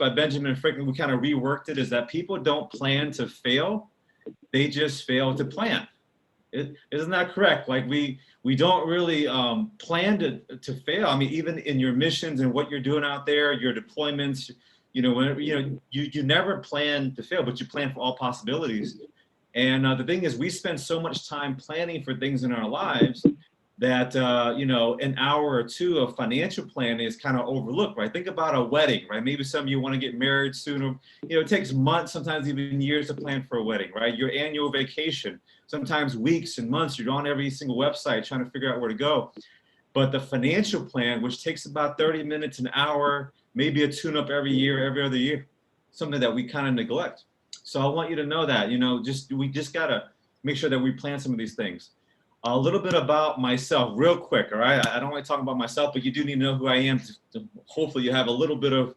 by Benjamin Franklin, we kind of reworked it, is that people don't plan to fail, they just fail to plan. Isn't that correct? Like we don't really plan to fail. I mean, even in your missions and what you're doing out there, your deployments, you know, whenever, you know, you never plan to fail, but you plan for all possibilities. And the thing is, we spend so much time planning for things in our lives that, you know, an hour or two of financial planning is kind of overlooked, right? Think about a wedding, right? Maybe some of you want to get married sooner. You know, it takes months, sometimes even years to plan for a wedding, right? Your annual vacation, sometimes weeks and months, you're on every single website trying to figure out where to go. But the financial plan, which takes about 30 minutes, an hour, maybe a tune-up every year, every other year, something that we kind of neglect. So I want you to know that, you know, we just gotta make sure that we plan some of these things. A little bit about myself real quick, all right? I don't like talking about myself, but you do need to know who I am. Hopefully you have a little bit of,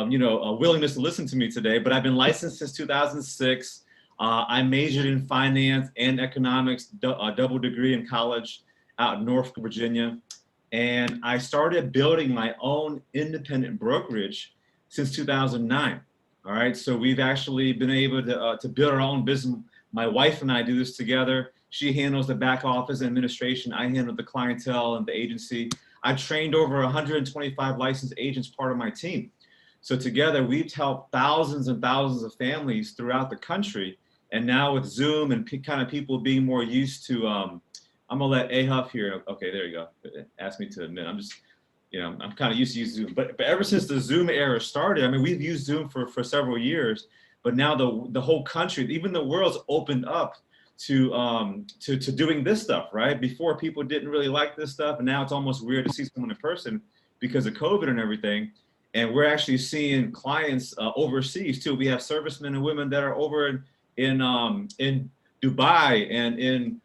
you know, a willingness to listen to me today, but I've been licensed since 2006. I majored in finance and economics, a double degree in college out in Norfolk, Virginia. And I started building my own independent brokerage since 2009. All right, so we've actually been able to build our own business. My wife and I do this together. She handles the back office administration. I handle the clientele and the agency. I trained over 125 licensed agents, part of my team. So together we've helped thousands and thousands of families throughout the country. And now with Zoom and kind of people being more used to, I'm gonna let Ahuff here. Okay, there you go. Ask me to admit, I'm just, you know, I'm kind of used to using Zoom, but ever since the Zoom era started, I mean, we've used Zoom for several years, but now the whole country, even the world's opened up to doing this stuff, right? Before people didn't really like this stuff, and now it's almost weird to see someone in person because of COVID and everything. And we're actually seeing clients overseas too. We have servicemen and women that are over in Dubai and in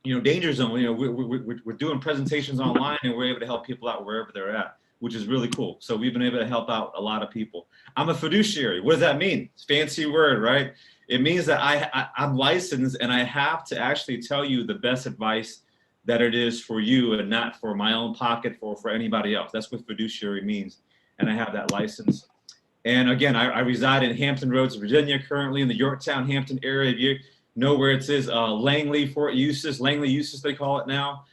you know, danger zone. You know, we're doing presentations online, and we're able to help people out wherever they're at, which is really cool. So we've been able to help out a lot of people. I'm a fiduciary. What does that mean? It's a fancy word, right? It means that I'm licensed and I have to actually tell you the best advice that it is for you and not for my own pocket for anybody else. That's what fiduciary means. And I have that license. And again, I reside in Hampton Roads, Virginia, currently in the Yorktown, Hampton area. If you know where it is, Langley, Fort Eustis, Langley, Eustis, they call it now.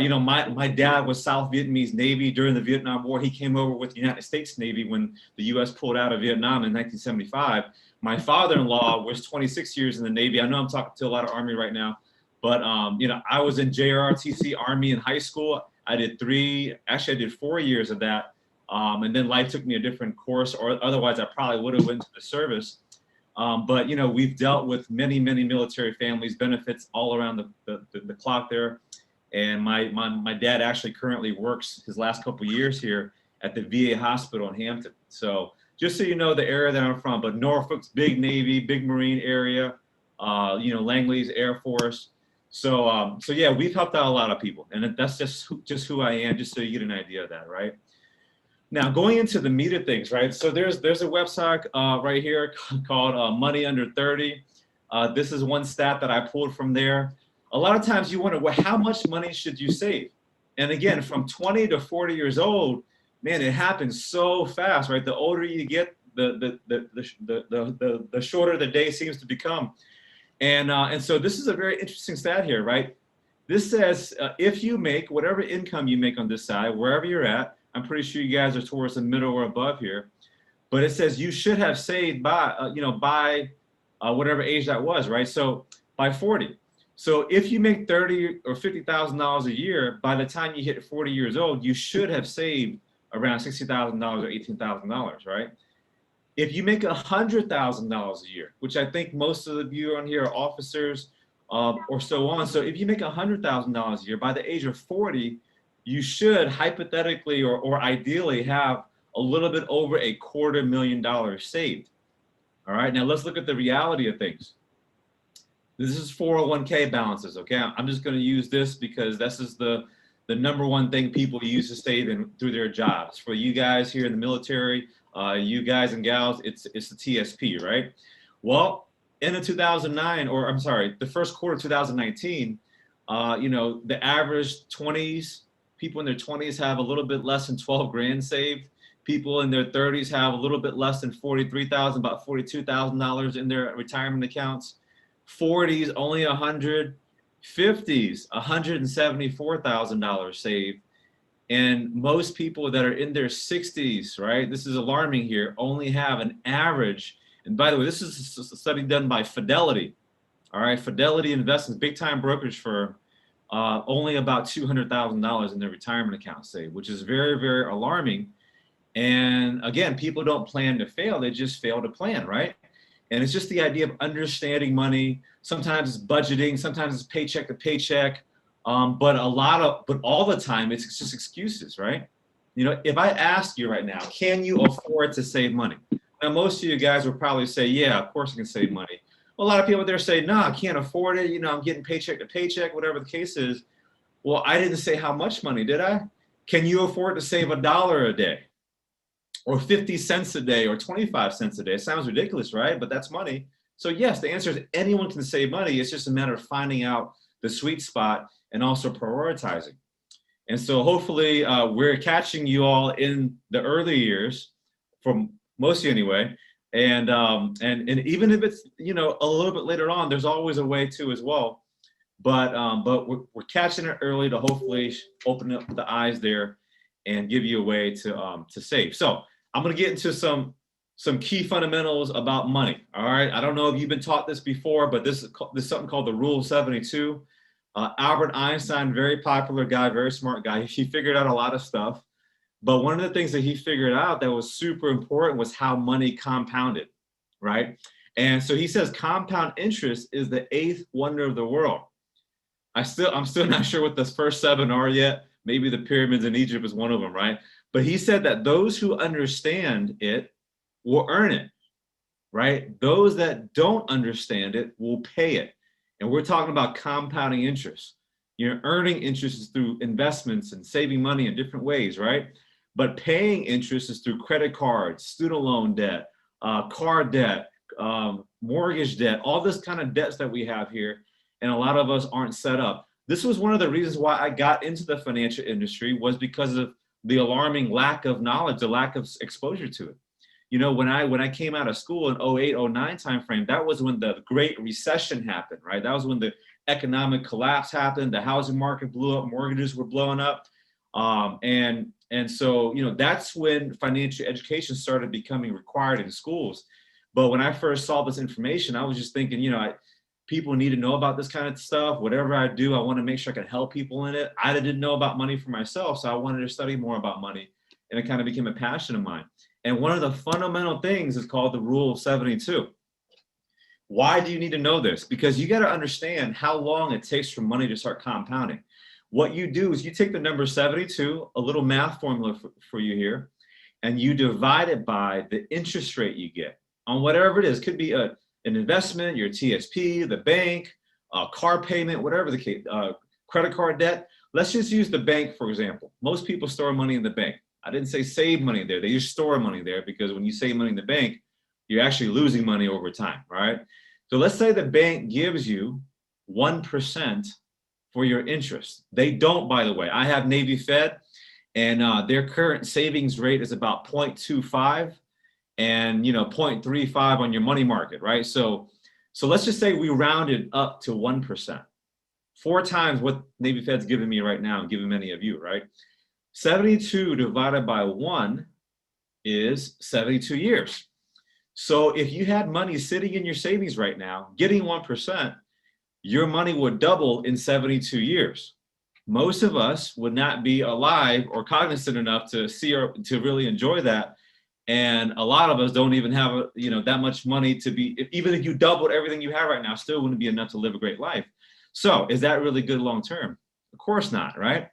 You know, my dad was South Vietnamese Navy during the Vietnam War. He came over with the United States Navy when the U.S. pulled out of Vietnam in 1975. My father-in-law was 26 years in the Navy. I know I'm talking to a lot of Army right now, but you know, I was in JROTC Army in high school. I did 4 years of that. And then life took me a different course, or otherwise I probably would have went to the service. But you know, we've dealt with many military families, benefits all around the clock there. And my dad actually currently works his last couple of years here at the VA hospital in Hampton. So just so you know the area that I'm from, but Norfolk's big Navy, big Marine area, you know, Langley's Air Force. So so yeah, we've helped out a lot of people, and that's just who I am, just so you get an idea of that, right? Now, going into the meat of things, right? So there's a website right here called Money Under 30. This is one stat that I pulled from there. A lot of times you wonder, well, how much money should you save? And again, from 20 to 40 years old, man, it happens so fast, right? The older you get, the shorter the day seems to become. And so this is a very interesting stat here, right? This says if you make whatever income you make on this side, wherever you're at, I'm pretty sure you guys are towards the middle or above here, but it says you should have saved by, you know, by whatever age that was, right? So by 40. So if you make $30,000 or $50,000 a year, by the time you hit 40 years old, you should have saved around $60,000 or $18,000, right? If you make $100,000 a year, which I think most of you on here are officers or so on. So if you make $100,000 a year, by the age of 40, you should hypothetically or ideally have a little bit over $250,000 saved. All right, now let's look at the reality of things. This is 401k balances, okay? I'm just gonna use this because this is the number one thing people use to save in through their jobs. For you guys here in the military, you guys and gals, it's the TSP, right? Well, in the 2009, or I'm sorry, the first quarter of 2019, you know, the average 20s, people in their 20s have a little bit less than 12 grand saved. People in their 30s have a little bit less than 43,000, about $42,000 in their retirement accounts. 40s, only 100. 50s, $174,000 saved. And most people that are in their 60s, right? This is alarming here, only have an average. And by the way, this is a study done by Fidelity. All right, Fidelity Investments, big time brokerage firm, only about $200,000 in their retirement account saved, which is very, very alarming. And again, people don't plan to fail, they just fail to plan, right? And it's just the idea of understanding money. Sometimes it's budgeting, sometimes it's paycheck to paycheck, but all the time it's just excuses, right? You know, if I ask you right now, can you afford to save money? Now, most of you guys will probably say, yeah, of course I can save money. A lot of people out there say, no, I can't afford it. You know, I'm getting paycheck to paycheck, whatever the case is. Well, I didn't say how much money, did I? Can you afford to save $1 a day? Or 50 cents a day or 25 cents a day? It sounds ridiculous, right? But that's money. So yes, the answer is anyone can save money. It's just a matter of finding out the sweet spot and also prioritizing. And so hopefully we're catching you all in the early years, from most of you anyway. And even if it's, you know, a little bit later on, there's always a way to as well. But we're catching it early to hopefully open up the eyes there and give you a way to save. So I'm going to get into some key fundamentals about money. All right. I don't know if you've been taught this before, but this is something called the Rule of 72. Albert Einstein, very popular guy, very smart guy. He figured out a lot of stuff. But one of the things that he figured out that was super important was how money compounded, right? And so he says compound interest is the 8th wonder of the world. I'm still not sure what the first 7 are yet. Maybe the pyramids in Egypt is one of them, right? But he said that those who understand it will earn it, right? Those that don't understand it will pay it. And we're talking about compounding interest. You're earning interest is through investments and saving money in different ways, right? But paying interest is through credit cards, student loan debt, car debt, mortgage debt, all this kind of debts that we have here. And a lot of us aren't set up. This was one of the reasons why I got into the financial industry, was because of the alarming lack of knowledge, the lack of exposure to it. You know, when I came out of school in 08, 09 timeframe, that was when the Great Recession happened, right? That was when the economic collapse happened, the housing market blew up, mortgages were blowing up. And so, you know, that's when financial education started becoming required in schools. But when I first saw this information, I was just thinking, you know, people need to know about this kind of stuff. Whatever I do, I want to make sure I can help people in it. I didn't know about money for myself, so I wanted to study more about money. And it kind of became a passion of mine. And one of the fundamental things is called the Rule of 72. Why do you need to know this? Because you got to understand how long it takes for money to start compounding. What you do is you take the number 72, a little math formula for you here, and you divide it by the interest rate you get on whatever it is. Could be an investment, your TSP, the bank, car payment, whatever the case, credit card debt. Let's just use the bank, for example. Most people store money in the bank. I didn't say save money there. They just store money there, because when you save money in the bank, you're actually losing money over time, right? So let's say the bank gives you 1% for your interest. They don't, by the way. I have Navy Fed, and their current savings rate is about 0.25 and 0.35 on your money market, right? So let's just say we rounded up to 1%. 4 times what Navy Fed's giving me right now and giving many of you, right? 72 divided by 1 is 72 years. So if you had money sitting in your savings right now, getting 1%, your money would double in 72 years. Most of us would not be alive or cognizant enough to see or to really enjoy that. And a lot of us don't even have that much money to be, even if you doubled everything you have right now, still wouldn't be enough to live a great life. So is that really good long term? Of course not, right?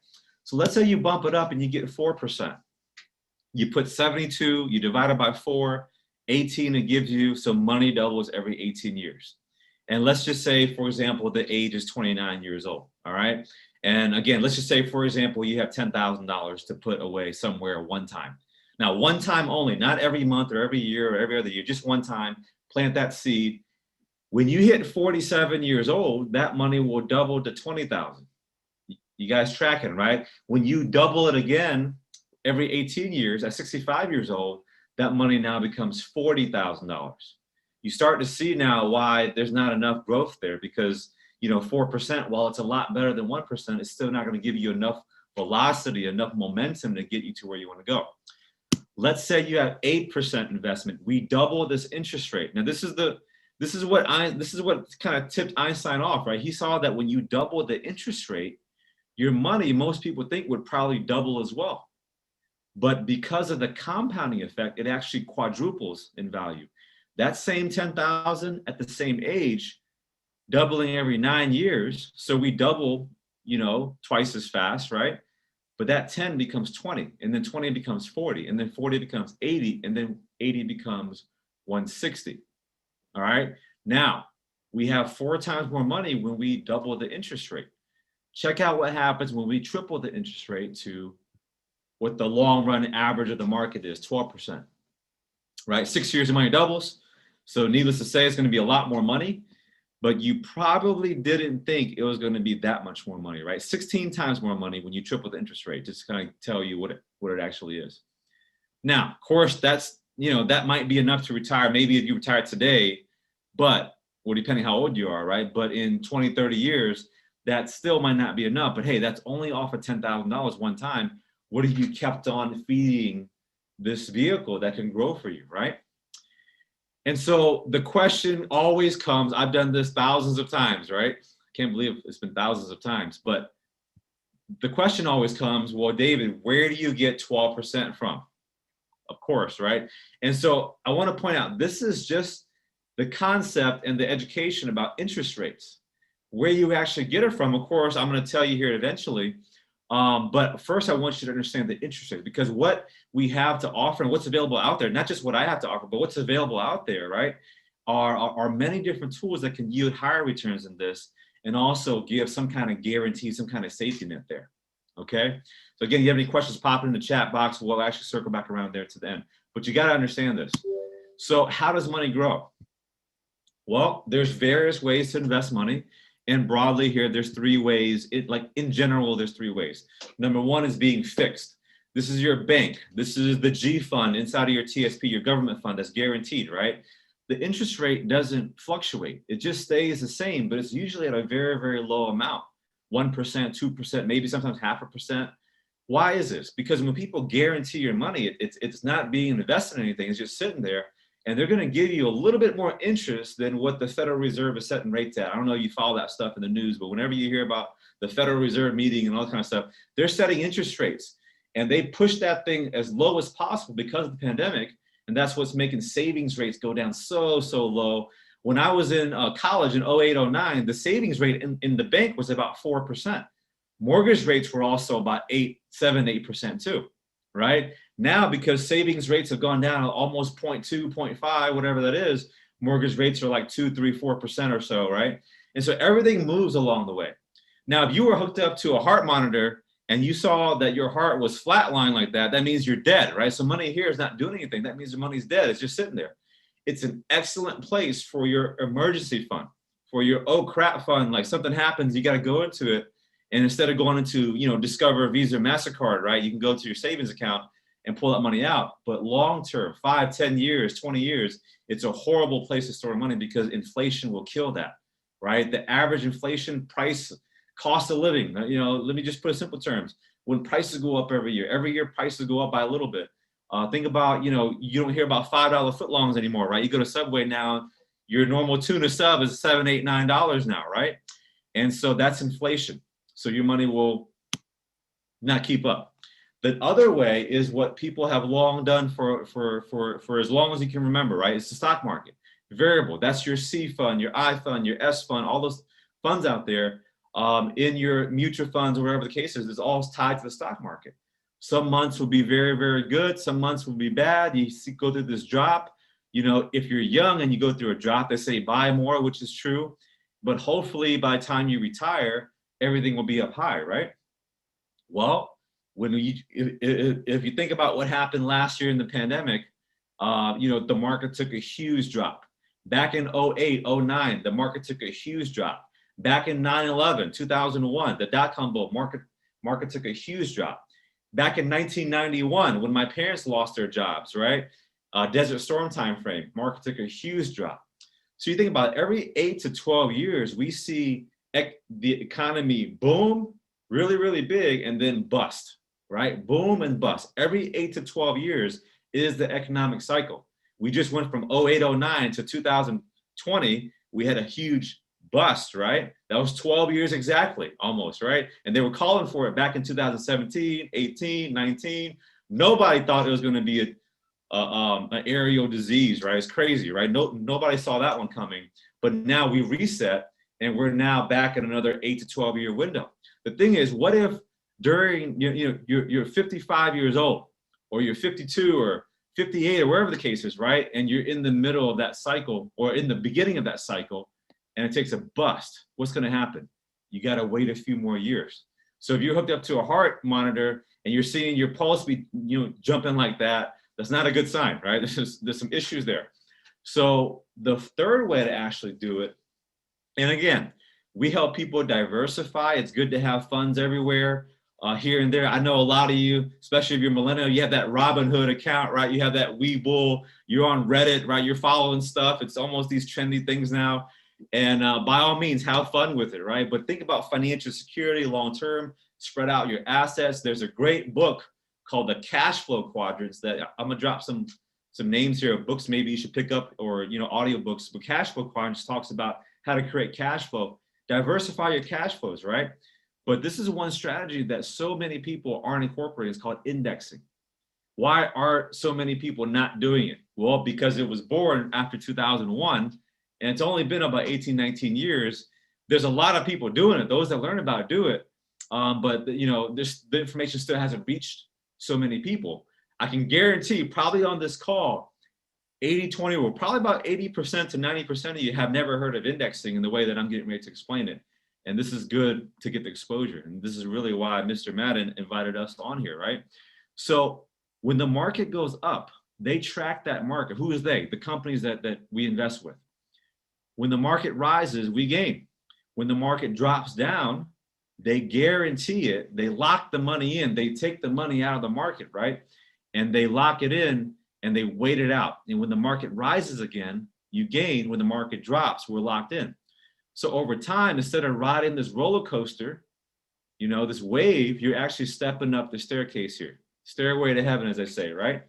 So let's say you bump it up and you get 4%. You put 72, you divide it by 4, 18 it gives you, so money doubles every 18 years. And let's just say, for example, the age is 29 years old, all right? And again, let's just say, for example, you have $10,000 to put away somewhere one time. Now, one time only, not every month or every year or every other year, just one time, plant that seed. When you hit 47 years old, that money will double to 20,000. You guys tracking, right? When you double it again, every 18 years, at 65 years old, that money now becomes $40,000. You start to see now why there's not enough growth there, because 4%, while it's a lot better than 1%, it's still not going to give you enough velocity, enough momentum to get you to where you want to go. Let's say you have 8% investment. We double this interest rate. Now this is what kind of tipped Einstein off, right? He saw that when you double the interest rate, your money, most people think, would probably double as well. But because of the compounding effect, it actually quadruples in value. That same 10,000 at the same age, doubling every 9 years. So we double, twice as fast, right? But that 10 becomes 20, and then 20 becomes 40, and then 40 becomes 80, and then 80 becomes 160. All right. Now we have 4 times more money when we double the interest rate. Check out what happens when we triple the interest rate to what the long run average of the market is, 12%. Right? 6 years of money doubles. So needless to say, it's going to be a lot more money, but you probably didn't think it was going to be that much more money, right? 16 times more money when you triple the interest rate, just kind of tell you what it actually is. Now, of course, that's, that might be enough to retire. Maybe if you retire today, but, well, depending how old you are, right? But in 20, 30 years, that still might not be enough. But hey, that's only off of $10,000 one time. What if you kept on feeding this vehicle that can grow for you, right? And so the question always comes, I've done this thousands of times, right? I can't believe it's been thousands of times, but the question always comes, well, David, where do you get 12% from? Of course, right? And so I want to point out, this is just the concept and the education about interest rates. Where you actually get it from, of course, I'm going to tell you here eventually. But first, I want you to understand the interest rate, because what we have to offer and what's available out there, not just what I have to offer, but what's available out there, right, are many different tools that can yield higher returns than this, and also give some kind of guarantee, some kind of safety net there. Okay. So again, you have any questions, pop in the chat box. We'll actually circle back around there to the end. But you got to understand this. So how does money grow? Well, there's various ways to invest money. And broadly here, there's 3 ways. In general, there's 3 ways. Number 1 is being fixed. This is your bank. This is the G fund inside of your TSP, your government fund that's guaranteed, right? The interest rate doesn't fluctuate. It just stays the same, but it's usually at a very, very low amount. 1%, 2%, maybe sometimes 0.5%. Why is this? Because when people guarantee your money, it's not being invested in anything. It's just sitting there. And they're going to give you a little bit more interest than what the Federal Reserve is setting rates at. I don't know if you follow that stuff in the news, but whenever you hear about the Federal Reserve meeting and all that kind of stuff, they're setting interest rates. And they push that thing as low as possible because of the pandemic. And that's what's making savings rates go down so low. When I was in college in 08, 09, the savings rate in the bank was about 4%. Mortgage rates were also about 7, 8% too, right? Now, because savings rates have gone down almost 0.2, 0.5, whatever that is, mortgage rates are like 2, 3, 4% or so, right? And so everything moves along the way. Now, if you were hooked up to a heart monitor and you saw that your heart was flatlined like that, that means you're dead, right? So money here is not doing anything. That means the money's dead. It's just sitting there. It's an excellent place for your emergency fund, for your oh crap fund. Like something happens, you got to go into it. And instead of going into, Discover, Visa, MasterCard, right? You can go to your savings account and pull that money out. But long term, 5, 10 years, 20 years, it's a horrible place to store money because inflation will kill that, right? The average inflation price, cost of living, let me just put it in simple terms. When prices go up every year prices go up by a little bit. Think about, you don't hear about $5 footlongs anymore, right? You go to Subway now, your normal tuna sub is $7, $8, $9 now, right? And so that's inflation. So your money will not keep up. The other way is what people have long done for as long as you can remember, right? It's the stock market. Variable, that's your C fund, your I fund, your S fund, all those funds out there in your mutual funds or whatever the case is, it's all tied to the stock market. Some months will be very, very good. Some months will be bad. You go through this drop. If you're young and you go through a drop, they say buy more, which is true. But hopefully by the time you retire, everything will be up high, right? Well, if you think about what happened last year in the pandemic, the market took a huge drop. Back in 08, 09, the market took a huge drop. Back in 9/11, 2001, the dot-com bull market took a huge drop. back in 1991 when my parents lost their jobs, right? Desert Storm timeframe, market took a huge drop. So you think about it, every 8 to 12 years, we see the economy boom, really, really big, and then bust, right? Boom and bust. Every 8 to 12 years is the economic cycle. We just went from 08, 09 to 2020. We had a huge bust, right? That was 12 years exactly, almost, right? And they were calling for it back in 2017, 18, 19. Nobody thought it was going to be an aerial disease, right? It's crazy, right? Nobody saw that one coming. But now we reset and we're now back in another 8 to 12 year window. The thing is, what if during, you're 55 years old, or you're 52 or 58 or wherever the case is, right? And you're in the middle of that cycle or in the beginning of that cycle and it takes a bust. What's going to happen? You got to wait a few more years. So if you're hooked up to a heart monitor and you're seeing your pulse be, jumping like that, that's not a good sign, right? There's some issues there. So the third way to actually do it, and again, we help people diversify. It's good to have funds everywhere, here and there. I know a lot of you, especially if you're millennial, you have that Robinhood account, right? You have that Webull, you're on Reddit, right? You're following stuff. It's almost these trendy things now. And by all means, have fun with it, right? But think about financial security long-term, spread out your assets. There's a great book called the Cash Flow Quadrants that I'm gonna drop some names here of books maybe you should pick up, or audiobooks. But Cash Flow Quadrants talks about how to create cash flow, diversify your cash flows, right? But this is one strategy that so many people aren't incorporating. It's called indexing. Why are so many people not doing it? Well, because it was born after 2001 and it's only been about 18, 19 years. There's a lot of people doing it. Those that learn about it do it. But the information still hasn't reached so many people. I can guarantee probably on this call, 80-20 rule, probably about 80% to 90% of you have never heard of indexing in the way that I'm getting ready to explain it. And this is good to get the exposure. And this is really why Mr. Madden invited us on here, right? So when the market goes up, they track that market. Who is they? The companies that we invest with. When the market rises, we gain. When the market drops down, they guarantee it. They lock the money in. They take the money out of the market, right? And they lock it in and they wait it out. And when the market rises again, you gain. When the market drops, we're locked in. So over time, instead of riding this roller coaster, this wave, you're actually stepping up the staircase here. Stairway to heaven, as I say, right?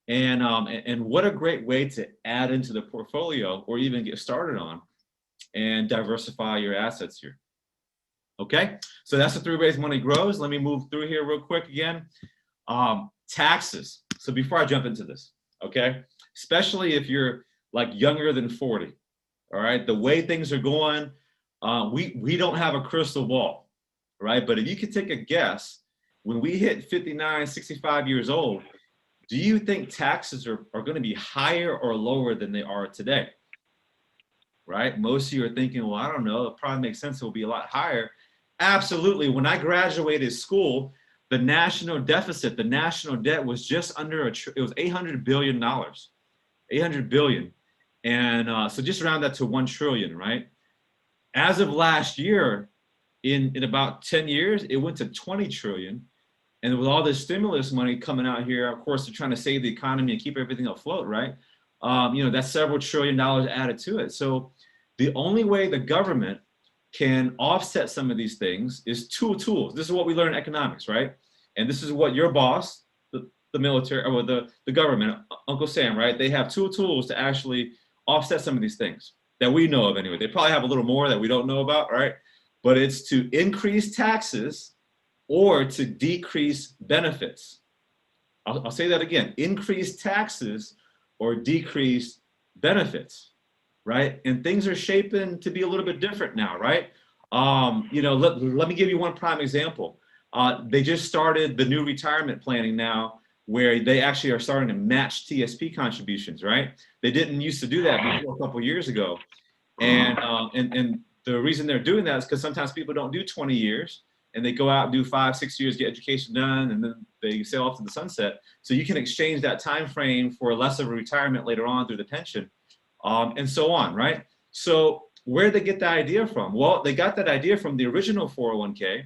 And what a great way to add into the portfolio or even get started on and diversify your assets here. Okay, so that's the 3 ways money grows. Let me move through here real quick again. Taxes. So before I jump into this, okay, especially if you're like younger than 40, all right, the way things are going, we don't have a crystal ball, right? But if you could take a guess, when we hit 59, 65 years old, do you think taxes are going to be higher or lower than they are today? Right? Most of you are thinking, well, I don't know, it probably makes sense, it will be a lot higher. Absolutely. When I graduated school, the national deficit, the national debt was just under it was $800 billion, 800 billion. And so just round that to 1 trillion, right? As of last year, in about 10 years, it went to 20 trillion. And with all this stimulus money coming out here, of course, they're trying to save the economy and keep everything afloat, right? That's several $1 trillion added to it. So the only way the government can offset some of these things is 2 tools. This is what we learn in economics, right? And this is what your boss, the military, or the government, Uncle Sam, right? They have 2 tools to actually offset some of these things that we know of anyway. They probably have a little more that we don't know about, right? But it's to increase taxes or to decrease benefits. I'll say that again, increase taxes or decrease benefits, right? And things are shaping to be a little bit different now, right? Let me give you one prime example. They just started the new retirement planning now, where they actually are starting to match TSP contributions, right? They didn't used to do that before a couple of years ago. And the reason they're doing that is because sometimes people don't do 20 years and they go out and do 5, 6 years, get education done, and then they sail off to the sunset. So you can exchange that time frame for less of a retirement later on through the pension, and so on, right? So where did they get that idea from? Well, they got that idea from the original 401k.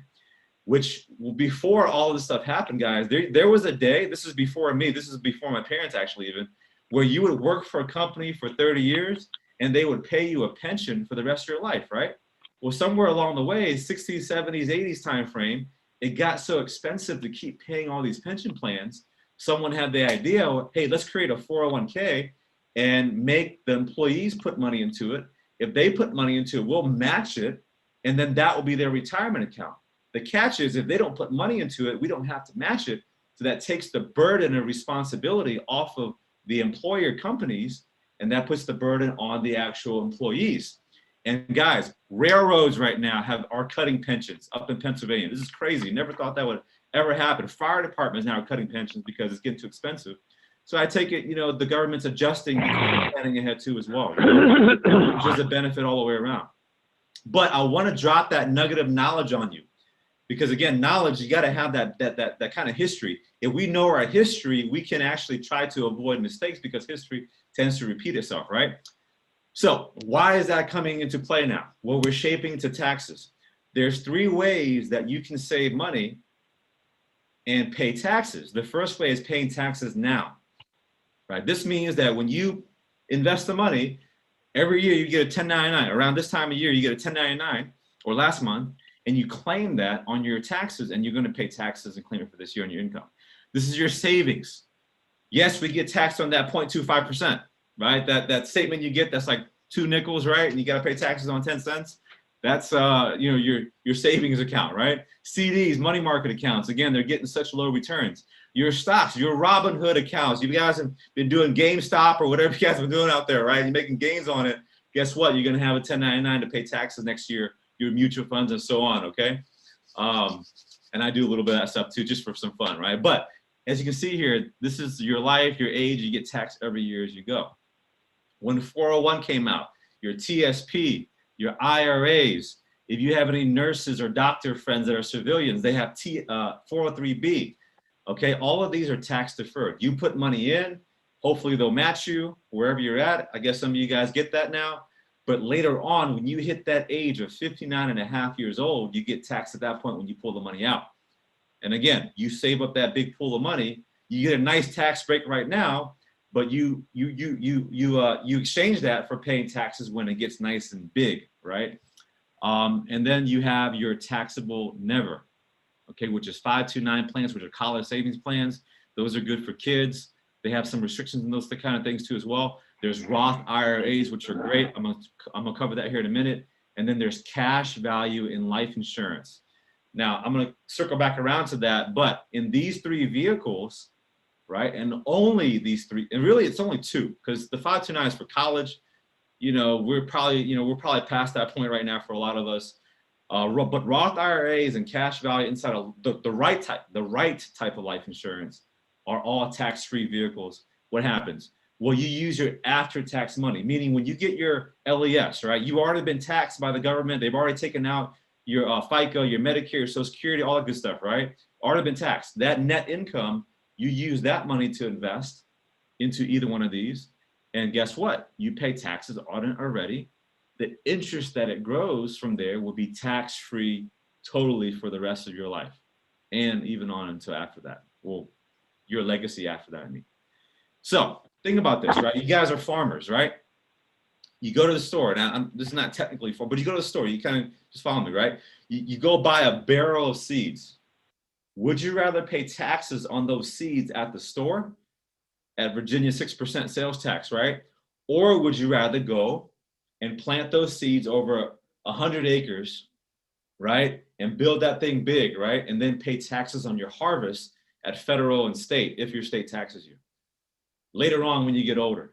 which before all of this stuff happened, guys, there was a day, this is before me, this is before my parents actually even, where you would work for a company for 30 years and they would pay you a pension for the rest of your life, right? Well, somewhere along the way, 60s, 70s, 80s time frame, it got so expensive to keep paying all these pension plans. Someone had the idea, hey, let's create a 401k and make the employees put money into it. If they put money into it, we'll match it, and then that will be their retirement account. The catch is if they don't put money into it, we don't have to match it. So that takes the burden and responsibility off of the employer companies, and that puts the burden on the actual employees. And guys, railroads right now are cutting pensions up in Pennsylvania. This is crazy. Never thought that would ever happen. Fire departments now are cutting pensions because it's getting too expensive. So I take it, the government's adjusting because planning ahead too as well, which is a benefit all the way around. But I want to drop that nugget of knowledge on you. Because again, knowledge, you got to have that kind of history. If we know our history, we can actually try to avoid mistakes because history tends to repeat itself, right? So why is that coming into play now? Well, we're shaping to taxes. There's 3 ways that you can save money and pay taxes. The first way is paying taxes now, right? This means that when you invest the money, every year you get a 1099. Around this time of year, you get a 1099, or last month, and you claim that on your taxes, and you're going to pay taxes and claim it for this year on your income. This is your savings. Yes, we get taxed on that 0.25%, right? That statement you get that's like 2 nickels, right? And you got to pay taxes on 10 cents. That's your savings account, right? CDs, money market accounts. Again, they're getting such low returns. Your stocks, your Robinhood accounts. You guys have been doing GameStop or whatever you guys have been doing out there, right? You're making gains on it. Guess what? You're going to have a 1099 to pay taxes next year. Your mutual funds and so on, okay? And I do a little bit of that stuff too, just for some fun, right? But as you can see here, this is your life, your age, you get taxed every year as you go. When 401 came out, your TSP, your IRAs, if you have any nurses or doctor friends that are civilians, they have 403B, okay? All of these are tax deferred. You put money in, hopefully they'll match you wherever you're at. I guess some of you guys get that now. But later on, when you hit that age of 59 and a half years old, you get taxed at that point when you pull the money out. And again, you save up that big pool of money, you get a nice tax break right now, but you exchange that for paying taxes when it gets nice and big, right? And then you have your taxable never, okay, which is 529 plans, which are college savings plans. Those are good for kids. They have some restrictions in those kind of things too as well. There's Roth IRAs, which are great. I'm gonna cover that here in a minute. And then there's cash value in life insurance. Now, I'm gonna circle back around to that, but in these 3 vehicles, right, and only these 3, and really it's only 2, because the 529 is for college. We're probably past that point right now for a lot of us. But Roth IRAs and cash value inside of the right type of life insurance are all tax-free vehicles. What happens? Well, you use your after-tax money, meaning when you get your LES, right, you've already been taxed by the government. They've already taken out your FICA, your Medicare, your Social Security, all that good stuff, right? Already been taxed. That net income, you use that money to invest into either one of these. And guess what? You pay taxes on it already. The interest that it grows from there will be tax-free totally for the rest of your life, and even on until after that. Well, your legacy after that, I mean. So think about this, right? You guys are farmers, right? You go to the store. Now, this is not technically farm, but you go to the store. You kind of just follow me, right? You go buy a barrel of seeds. Would you rather pay taxes on those seeds at the store at Virginia 6% sales tax, right? Or would you rather go and plant those seeds over 100 acres, right? And build that thing big, right? And then pay taxes on your harvest at federal and state if your state taxes you. Later on when you get older,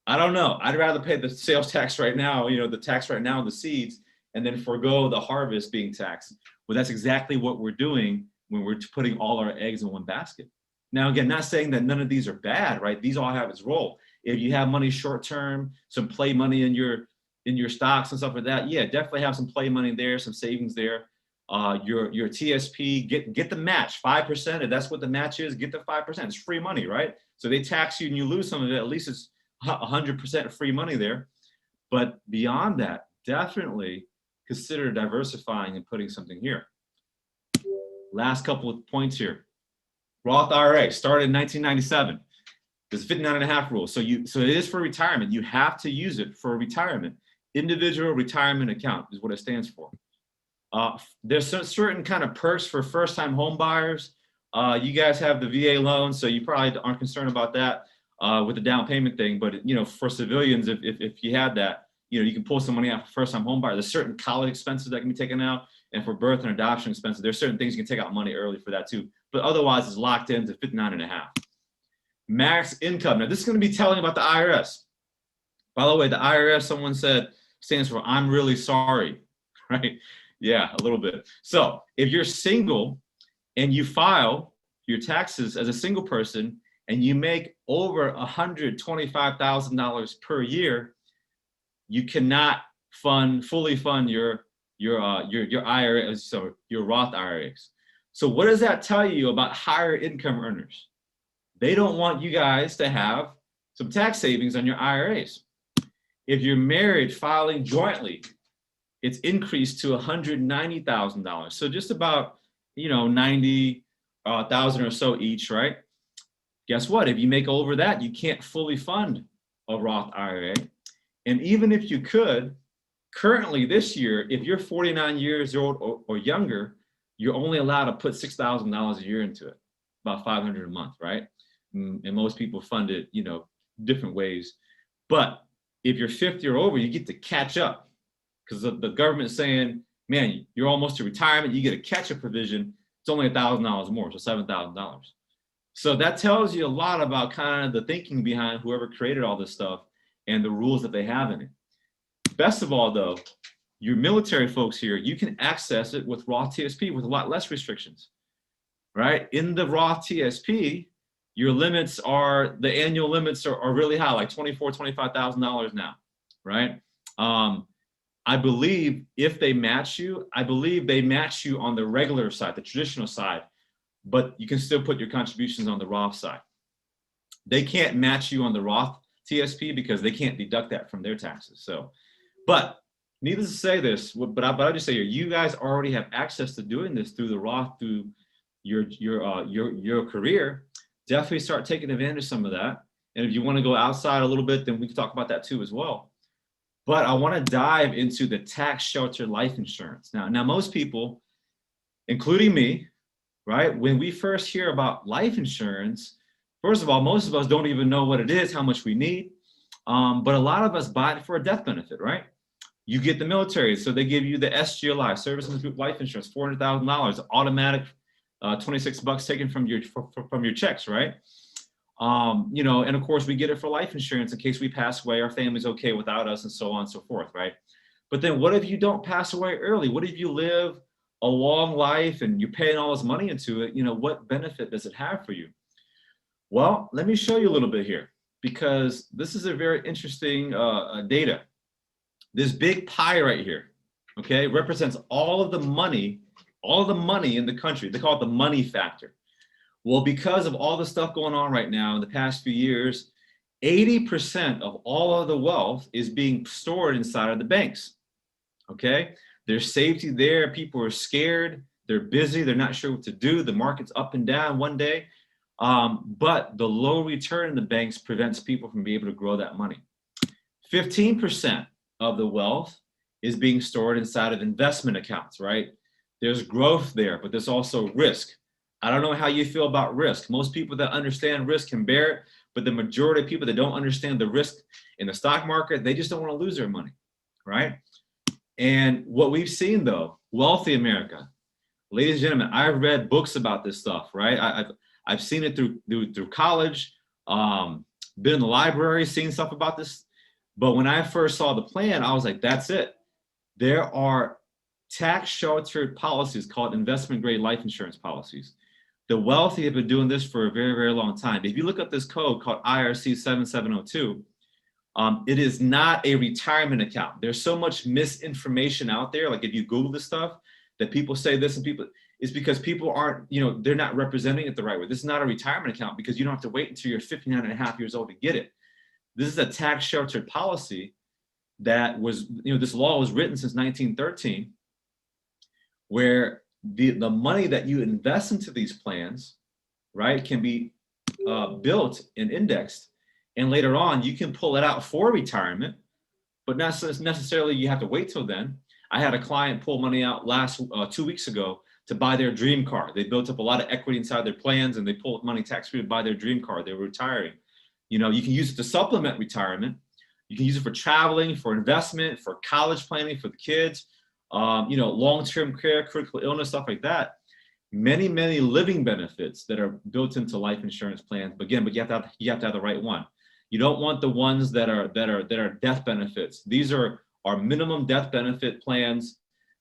I don't know. I'd rather pay the sales tax right now, the tax right now on the seeds, and then forego the harvest being taxed. Well, that's exactly what we're doing when we're putting all our eggs in one basket. Now, again, not saying that none of these are bad, right? These all have its role. If you have money short term, some play money in your stocks and stuff like that, yeah, definitely have some play money there, some savings there. Your TSP, get the match, 5%. If that's what the match is, get the 5%. It's free money, right? So they tax you and you lose some of it. At least it's 100% free money there. But beyond that, definitely consider diversifying and putting something here. Last couple of points here. Roth IRA started in 1997. There's a 59.5 rule. So it is for retirement. You have to use it for retirement. Individual retirement account is what it stands for. There's certain kind of perks for first-time home buyers. You guys have the VA loan, so you probably aren't concerned about that with the down payment thing. But for civilians, if you had that, you can pull some money out for first-time home buyer. There's certain college expenses that can be taken out, and for birth and adoption expenses, there's certain things you can take out money early for that too. But otherwise, it's locked into 59.5. Max income. Now, this is going to be telling about the IRS. By the way, the IRS, someone said, stands for I'm really sorry, right? Yeah, a little bit. So if you're single and you file your taxes as a single person and you make over $125,000 per year, you cannot fully fund your IRA, so your Roth IRAs. So what does that tell you about higher income earners? They don't want you guys to have some tax savings on your IRAs. If you're married, filing jointly, it's increased to $190,000. So just about, 90,000 or so each, right? Guess what? If you make over that, you can't fully fund a Roth IRA. And even if you could, currently this year, if you're 49 years old or younger, you're only allowed to put $6,000 a year into it, about $500 a month, right? And most people fund it, different ways. But if you're 50 or over, you get to catch up because the government is saying, man, you're almost to retirement. You get a catch-up provision. It's only $1,000 more, so $7,000. So that tells you a lot about kind of the thinking behind whoever created all this stuff and the rules that they have in it. Best of all, though, your military folks here, you can access it with Roth TSP with a lot less restrictions, right? In the Roth TSP, your limits the annual limits are really high, like $24,000, $25,000 now, right? I believe if they match you, they match you on the regular side, the traditional side, but you can still put your contributions on the Roth side. They can't match you on the Roth TSP because they can't deduct that from their taxes. So, but needless to say this, but I just say here, you guys already have access to doing this through the Roth, through your career. Definitely start taking advantage of some of that. And if you want to go outside a little bit, then we can talk about that too as well. But I want to dive into the tax sheltered life insurance. Now most people, including me, right? When we first hear about life insurance, first of all, most of us don't even know what it is, how much we need. But a lot of us buy it for a death benefit, right? You get the military, so they give you the SGLI, Service and Group Life Insurance, $400,000, automatic, $26 taken from your checks, right? And of course we get it for life insurance in case we pass away, our family's okay without us, and so on and so forth, right? But then what if you don't pass away early? What if you live a long life and you're paying all this money into it? What benefit does it have for you? Well, let me show you a little bit here, because this is a very interesting data. This big pie right here, okay, represents all of the money in the country. They call it the money factor. Well, because of all the stuff going on right now in the past few years, 80% of all of the wealth is being stored inside of the banks, okay? There's safety there. People are scared. They're busy. They're not sure what to do. The market's up and down one day. But the low return in the banks prevents people from being able to grow that money. 15% of the wealth is being stored inside of investment accounts, right? There's growth there, but there's also risk. I don't know how you feel about risk. Most people that understand risk can bear it, but the majority of people that don't understand the risk in the stock market, they just don't want to lose their money, right? And what we've seen though, wealthy America, ladies and gentlemen, I've read books about this stuff, right? I've seen it through college, been in the library, seen stuff about this. But when I first saw the plan, I was like, that's it. There are tax sheltered policies called investment grade life insurance policies. The wealthy have been doing this for a very, very long time. If you look up this code called IRC 7702, it is not a retirement account. There's so much misinformation out there. Like if you Google this stuff, that people say this and it's because people aren't, they're not representing it the right way. This is not a retirement account because you don't have to wait until you're 59 and a half years old to get it. This is a tax sheltered policy that was, this law was written since 1913, where the money that you invest into these plans, right, can be built and indexed, and later on you can pull it out for retirement, but not necessarily you have to wait till then. I had a client pull money out 2 weeks ago to buy their dream car. They built up a lot of equity inside their plans, and they pulled money tax-free to buy their dream car. They were retiring. You know, you can use it to supplement retirement. You can use it for traveling, for investment, for college planning for the kids, you know, long-term care, critical illness, stuff like that. Many, many living benefits that are built into life insurance plans. But again, you have to have the right one. You don't want the ones that are death benefits. These are minimum death benefit plans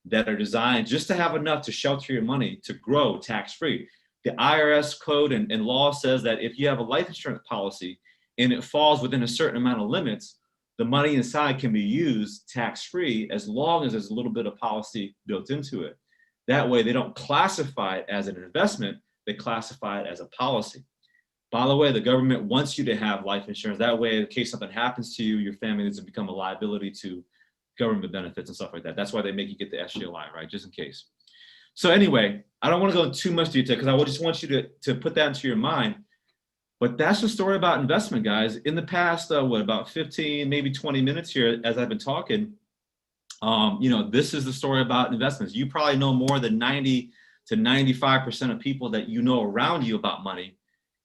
that are designed just to have enough to shelter your money to grow tax-free. The IRS code and law says that if you have a life insurance policy and it falls within a certain amount of limits, the money inside can be used tax-free as long as there's a little bit of policy built into it. That way they don't classify it as an investment, they classify it as a policy. By the way, the government wants you to have life insurance. That way, in case something happens to you, your family doesn't become a liability to government benefits and stuff like that. That's why they make you get the SGLI, right? Just in case. So anyway, I don't want to go into too much detail because I just want you to put that into your mind. But that's the story about investment, guys. In the past, about 15, maybe 20 minutes here as I've been talking, you know, this is the story about investments. You probably know more than 90 to 95% of people that you know around you about money.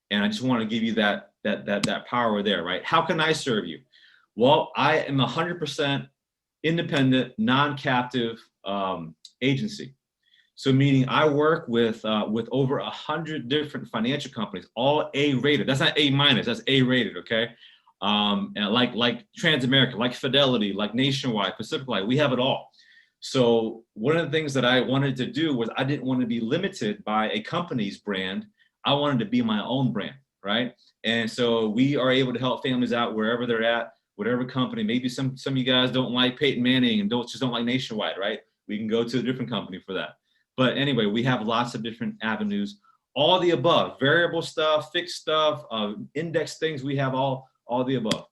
And I just want to give you that power there, right? How can I serve you? Well, I am 100% independent, non-captive agency. So meaning I work with over 100 different financial companies, all A-rated. That's not A-, that's A-rated, okay? And like Transamerica, like Fidelity, like Nationwide, Pacific Life, we have it all. So one of the things that I wanted to do was I didn't want to be limited by a company's brand. I wanted to be my own brand, right? And so we are able to help families out wherever they're at, whatever company. Maybe some of you guys don't like Peyton Manning and just don't like Nationwide, right? We can go to a different company for that. But anyway, we have lots of different avenues, all the above, variable stuff, fixed stuff, index things. We have all the above.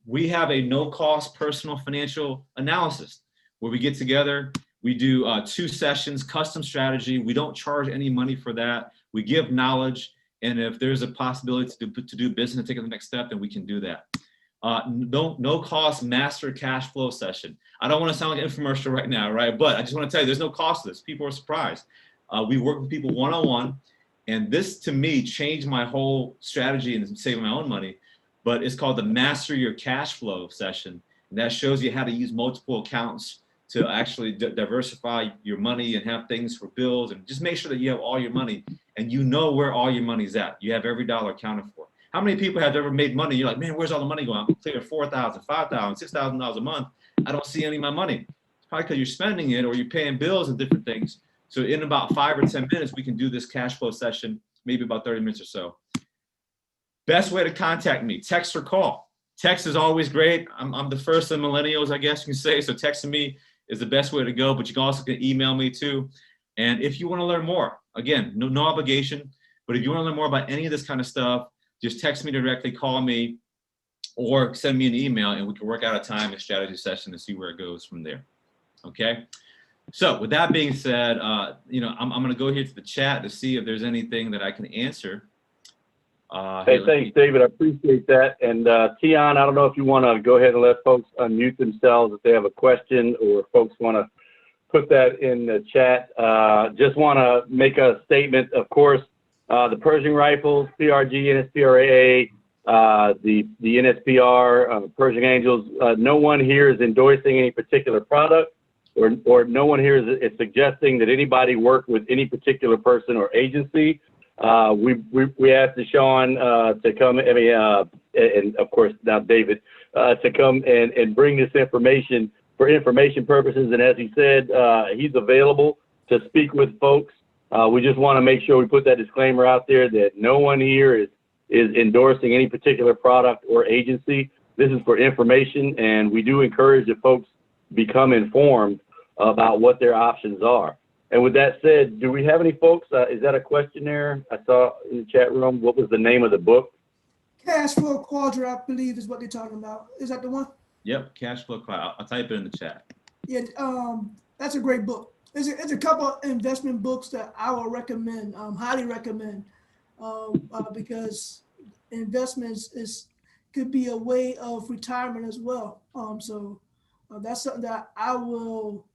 We have a no-cost personal financial analysis where we get together. We do 2 sessions, custom strategy. We don't charge any money for that. We give knowledge. And if there's a possibility to do business and take it to the next step, then we can do that. No cost master cash flow session. I don't want to sound like an infomercial right now, right? But I just want to tell you, there's no cost to this. People are surprised. We work with people one-on-one, and this to me changed my whole strategy in saving my own money. But it's called the Master Your Cash Flow session, and that shows you how to use multiple accounts to actually diversify your money and have things for bills, and just make sure that you have all your money and you know where all your money's at. You have every dollar accounted for. How many people have ever made money? You're like, man, where's all the money going? I'm clearing $4,000, $5,000, $6,000 a month. I don't see any of my money. It's probably because you're spending it or you're paying bills and different things. So in about 5 or 10 minutes, we can do this cash flow session, maybe about 30 minutes or so. Best way to contact me, text or call. Text is always great. I'm the first of the millennials, I guess you can say. So texting me is the best way to go, but you can also email me too. And if you want to learn more, again, no obligation, but if you want to learn more about any of this kind of stuff, just text me directly, call me, or send me an email, and we can work out a time and strategy session to see where it goes from there. Okay. So with that being said, you know, I'm going to go here to the chat to see if there's anything that I can answer. Hey, thanks, David. I appreciate that. And Tion, I don't know if you want to go ahead and let folks unmute themselves if they have a question, or if folks want to put that in the chat. Just want to make a statement. Of course, the Pershing Rifles, PRG, NSPRAA, the NSPR, Pershing Angels, no one here is endorsing any particular product, or no one here is suggesting that anybody work with any particular person or agency. We asked Sean to come, and of course now David, to come and bring this information for information purposes. And as he said, he's available to speak with folks. We just want to make sure we put that disclaimer out there that no one here is endorsing any particular product or agency. This is for information, and we do encourage that folks become informed about what their options are. And with that said, do we have any folks? Is that a question there? I saw in the chat room. What was the name of the book? Cash Flow Quadrant, I believe, is what they're talking about. Is that the one? Yep, Cash Flow Quadrant. I'll type it in the chat. Yeah, that's a great book. There's a couple of investment books that I would recommend, highly recommend, because investments could be a way of retirement as well. That's something that I will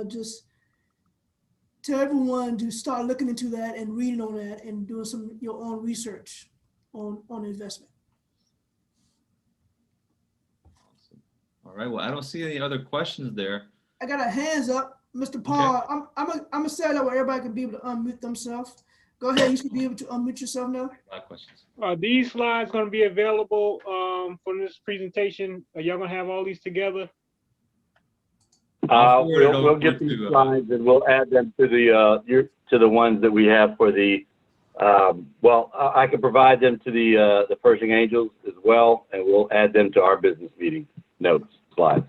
just tell everyone to start looking into that and reading on that and doing some your own research on investment. All right. Well, I don't see any other questions there. I got a hands up, Mr. Paul. Okay. I'm gonna set it up where everybody can be able to unmute themselves. Go ahead. You should be able to unmute yourself now. A lot of questions. Are these slides going to be available for this presentation? Are y'all going to have all these together? We'll get these slides and we'll add them to the ones that we have for the. I can provide them to the Pershing Angels as well, and we'll add them to our business meeting notes slides.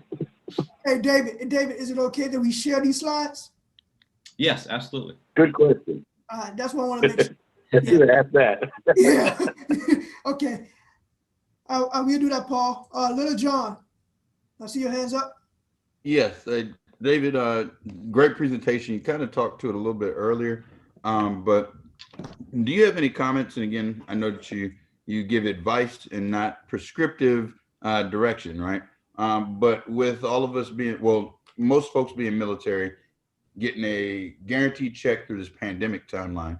Hey, David, is it okay that we share these slides? Yes, absolutely. Good question. That's what I want to make sure. You would ask that. Yeah. Okay. I will do that, Paul. Little John, I see your hands up. Yes, David, great presentation. You kind of talked to it a little bit earlier, but do you have any comments? And again, I know that you give advice and not prescriptive direction, right? But with all of us being, well, most folks being military, getting a guaranteed check through this pandemic timeline,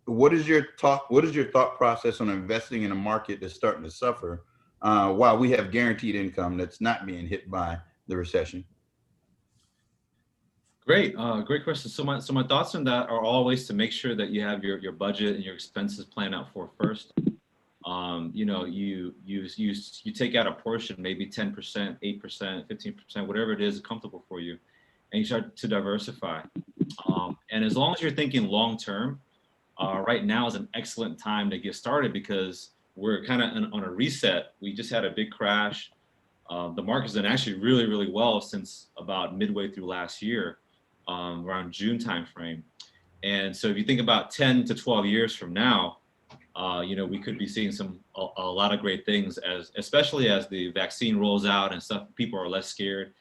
what is your thought process on investing in a market that's starting to suffer while we have guaranteed income that's not being hit by the recession? Great question. So my thoughts on that are always to make sure that you have your budget and your expenses planned out for first. You know, you take out a portion, maybe 10%, 8%, 15%, whatever it is comfortable for you, and you start to diversify. And as long as you're thinking long term, right now is an excellent time to get started because we're kind of on a reset. We just had a big crash. The market's done actually really, really well since about midway through last year, around June timeframe. And so if you think about 10 to 12 years from now, you know, we could be seeing a lot of great things, especially as the vaccine rolls out and stuff. People are less scared.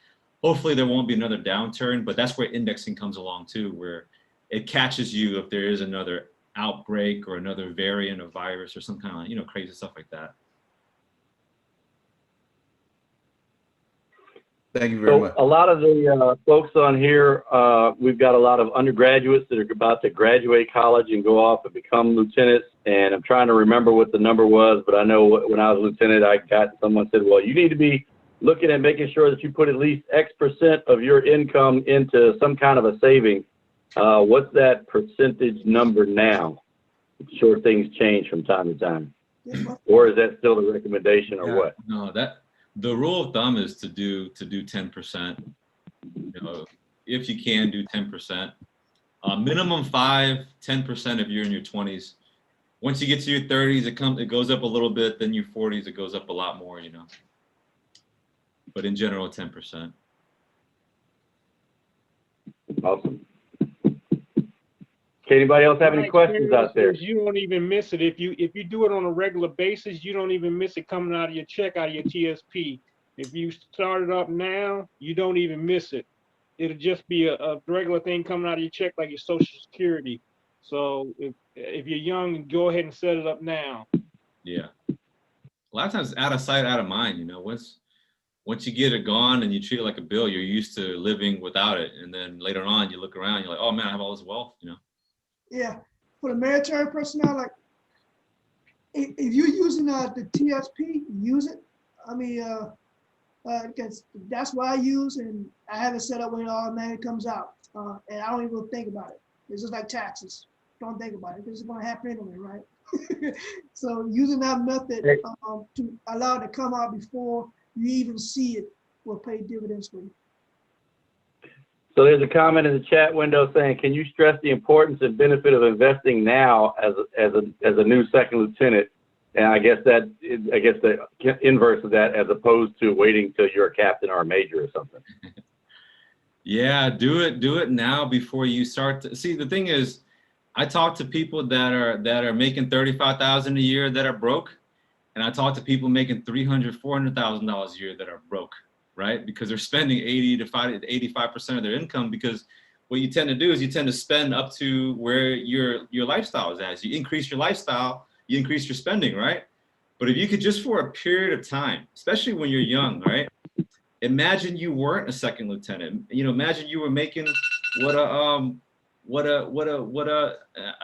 Hopefully there won't be another downturn, but that's where indexing comes along too, where it catches you if there is another outbreak or another variant of virus or some kind of, you know, crazy stuff like that. Thank you very much. A lot of the folks on here, we've got a lot of undergraduates that are about to graduate college and go off and become lieutenants. And I'm trying to remember what the number was, but I know when I was a lieutenant, someone said, well, you need to be looking at making sure that you put at least X% of your income into some kind of a saving. What's that percentage number now? I'm sure things change from time to time. Or is that still the recommendation or what? No, the rule of thumb is to do 10%. You know, if you can do 10%, minimum 5-10% if you're in your 20s. Once you get to your 30s, it goes up a little bit. Then your 40s, it goes up a lot more. You know, but in general, 10%. Awesome. Anybody else have any questions out there? You don't even miss it if you do it on a regular basis. You don't even miss it coming out of your check, out of your TSP. If you start it up now, you don't even miss it. It'll just be a regular thing coming out of your check, like your Social Security. So if you're young, go ahead and set it up now. Yeah, a lot of times it's out of sight, out of mind. You know, once you get it gone and you treat it like a bill, you're used to living without it, and then later on you look around, you're like, oh man, I have all this wealth. You know. Yeah, for the military personnel, like if you're using the TSP, use it. I mean, because that's what I use, and I have it set up when it automatically comes out, and I don't even think about it. It's just like taxes. Don't think about it because it's going to happen anyway, right? So using that method to allow it to come out before you even see it will pay dividends for you. So there's a comment in the chat window saying, can you stress the importance and benefit of investing now as a new second lieutenant? And I guess the inverse of that, as opposed to waiting till you're a captain or a major or something. Yeah, do it now before you start to see. The thing is, I talk to people that are making $35,000 a year that are broke, and I talk to people making $300,000, $400,000 a year that are broke. Right? Because they're spending 80 to 85% of their income because what you tend to do is you tend to spend up to where your lifestyle is at. As you increase your lifestyle, you increase your spending, right? But if you could just for a period of time, especially when you're young, right? Imagine you weren't a second lieutenant. You know, imagine you were making what a I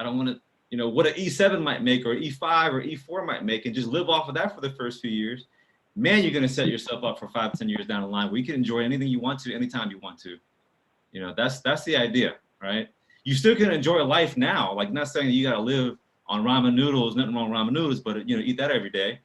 don't want to, you know, what an E7 might make, or E5 or E4 might make, and just live off of that for the first few years. Man, you're going to set yourself up for 5 to 10 years down the line where you can enjoy anything you want to, anytime you want to. You know, that's the idea, right? You still can enjoy life now. Like, not saying that you got to live on ramen noodles, nothing wrong with ramen noodles, but, you know, eat that every day.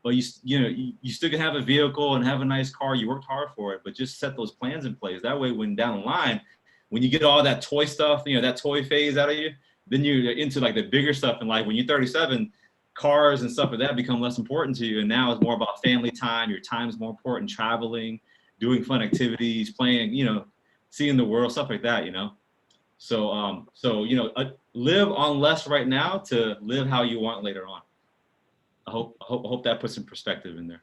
But you still can have a vehicle and have a nice car. You worked hard for it, but just set those plans in place. That way, when down the line, when you get all that toy stuff, you know, that toy phase out of you, then you're into like the bigger stuff in life. When you're 37, cars and stuff like that become less important to you. And now it's more about family time. Your time is more important, traveling, doing fun activities, playing, you know, seeing the world, stuff like that, you know? So, you know, live on less right now to live how you want later on. I hope that puts some perspective in there.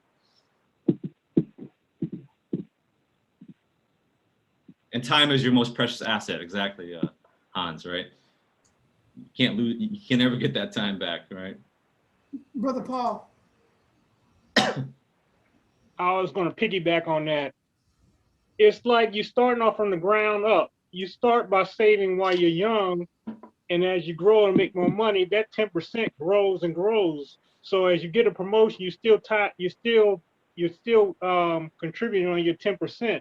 And time is your most precious asset. Exactly, Hans, right? You can't lose, you can never get that time back, right? Brother Paul. I was going to piggyback on that. It's like you're starting off from the ground up. You start by saving while you're young, and as you grow and make more money, that 10% grows and grows. So as you get a promotion, you're still contributing on your 10%.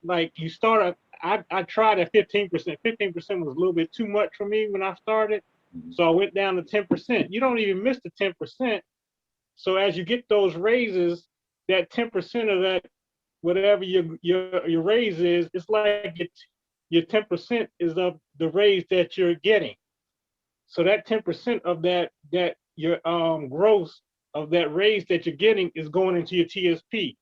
Like you start, I tried at 15%. 15% was a little bit too much for me when I started, so I went down to 10%. You don't even miss the 10%. So as you get those raises, that 10% of that, whatever your raise is, it's like your 10% is of the raise that you're getting. So that 10% of that your gross of that raise that you're getting is going into your TSP.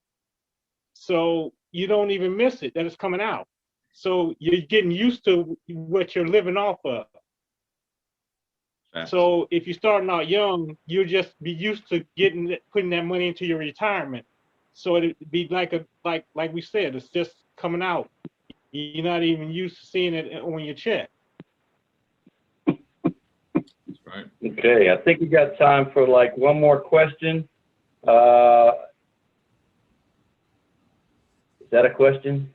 So you don't even miss it, that it's coming out. So you're getting used to what you're living off of. So if you're starting out young, you'll just be used to putting that money into your retirement. So it'd be like we said, it's just coming out. You're not even used to seeing it on your check. Right. Okay, I think we got time for like one more question. Is that a question?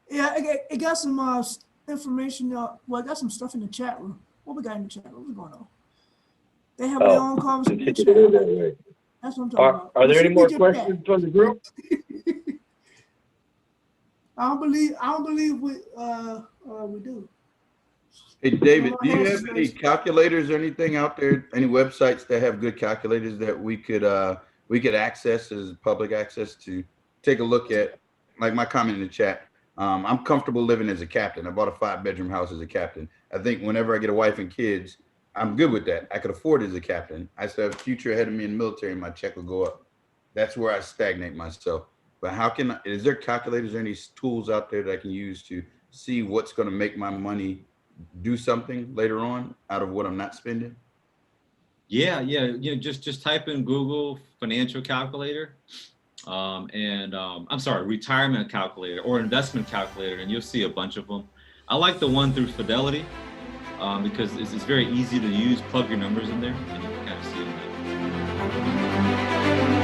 Yeah, I got some information. Well, I got some stuff in the chat room. What we got in the chat room? What's going on? They have their own conversation in the chat. That's what I'm talking about. Are there any more questions from the group? I don't believe we do. Hey, David, do you have any calculators or anything out there? Any websites that have good calculators that we could access as public access to take a look at? Like my comment in the chat, I'm comfortable living as a captain. I bought a 5-bedroom house as a captain. I think whenever I get a wife and kids, I'm good with that. I could afford it as a captain. I still have a future ahead of me in the military, and my check will go up. That's where I stagnate myself. But is there calculators or any tools out there that I can use to see what's going to make my money do something later on out of what I'm not spending? Yeah, you know, just type in Google financial calculator, I'm sorry, retirement calculator or investment calculator, and you'll see a bunch of them. I like the one through Fidelity because it's very easy to use. Plug your numbers in there, and you can kind of see them.